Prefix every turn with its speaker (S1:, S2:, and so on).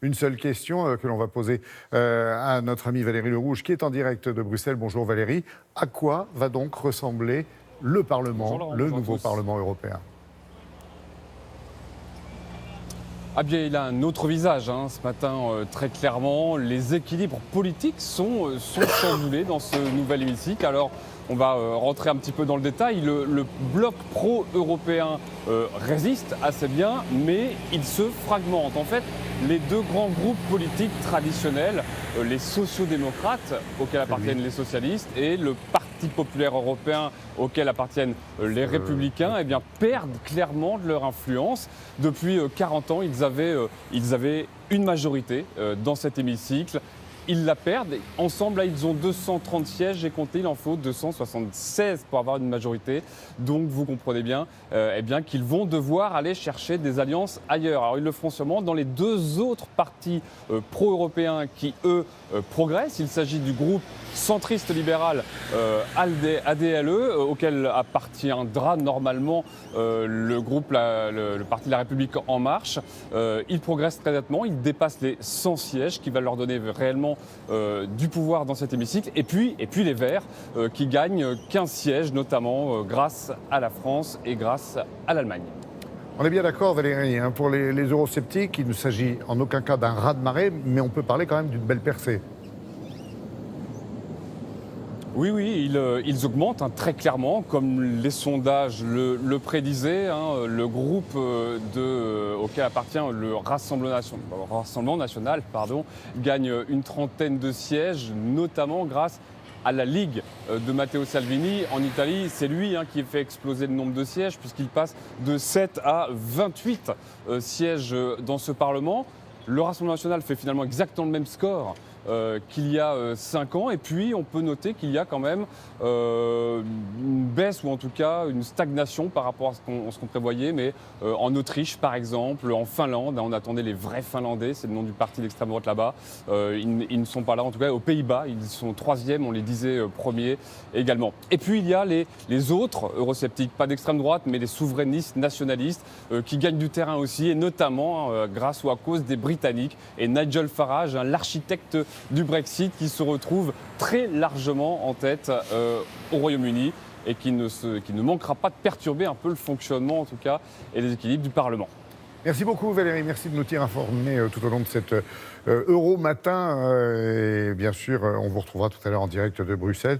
S1: une seule question que l'on va poser à notre amie Valérie Lerouge, qui est en direct de Bruxelles. Bonjour Valérie. À quoi va donc ressembler le Parlement,
S2: Bonjour Laurent,
S1: le
S2: bonjour à
S1: nouveau
S2: tous.
S1: Parlement européen?
S2: Ah bien, il a un autre visage ce matin, très clairement. Les équilibres politiques sont chamboulés dans ce nouvel hémicycle. Alors, on va rentrer un petit peu dans le détail. Le bloc pro-européen résiste assez bien, mais il se fragmente. En fait, les deux grands groupes politiques traditionnels, les sociodémocrates, auxquels appartiennent les socialistes, et le Parti populaire européen, auquel appartiennent les républicains, eh bien, perdent clairement de leur influence. Depuis 40 ans, ils avaient une majorité dans cet hémicycle. Ils la perdent. Ensemble, là, ils ont 230 sièges. J'ai compté, il en faut 276 pour avoir une majorité. Donc, vous comprenez bien, qu'ils vont devoir aller chercher des alliances ailleurs. Alors, ils le feront sûrement dans les deux autres partis pro-européens qui, eux, progressent. Il s'agit du groupe centriste libéral ADLE, auquel appartiendra normalement le parti de la République En Marche. Ils progressent très nettement. Ils dépassent les 100 sièges qui va leur donner réellement du pouvoir dans cet hémicycle. Et puis les Verts qui gagnent 15 sièges, notamment grâce à la France et grâce à l'Allemagne.
S1: On est bien d'accord, Valérie, pour les eurosceptiques, il ne s'agit en aucun cas d'un raz-de-marée, mais on peut parler quand même d'une belle percée.
S2: Oui, ils augmentent très clairement, comme les sondages le prédisaient. Le groupe auquel appartient le Rassemblement national gagne une trentaine de sièges, notamment grâce à la Ligue de Matteo Salvini. En Italie, c'est lui qui fait exploser le nombre de sièges, puisqu'il passe de 7 à 28 sièges dans ce Parlement. Le Rassemblement national fait finalement exactement le même score qu'il y a 5 ans. Et puis, on peut noter qu'il y a quand même une baisse, ou en tout cas une stagnation par rapport à ce qu'on prévoyait. Mais en Autriche, par exemple, en Finlande, on attendait les vrais Finlandais, c'est le nom du parti d'extrême droite là-bas. Ils ne sont pas là, en tout cas aux Pays-Bas, ils sont 3e, on les disait premiers également. Et puis, il y a les autres eurosceptiques, pas d'extrême droite, mais des souverainistes nationalistes qui gagnent du terrain aussi, et notamment grâce ou à cause des Britanniques. Et Nigel Farage, l'architecte du Brexit, qui se retrouve très largement en tête au Royaume-Uni et qui ne manquera pas de perturber un peu le fonctionnement, en tout cas, et les équilibres du Parlement.
S1: Merci beaucoup Valérie, merci de nous tenir informés tout au long de cet Euro Matin. Et bien sûr, on vous retrouvera tout à l'heure en direct de Bruxelles.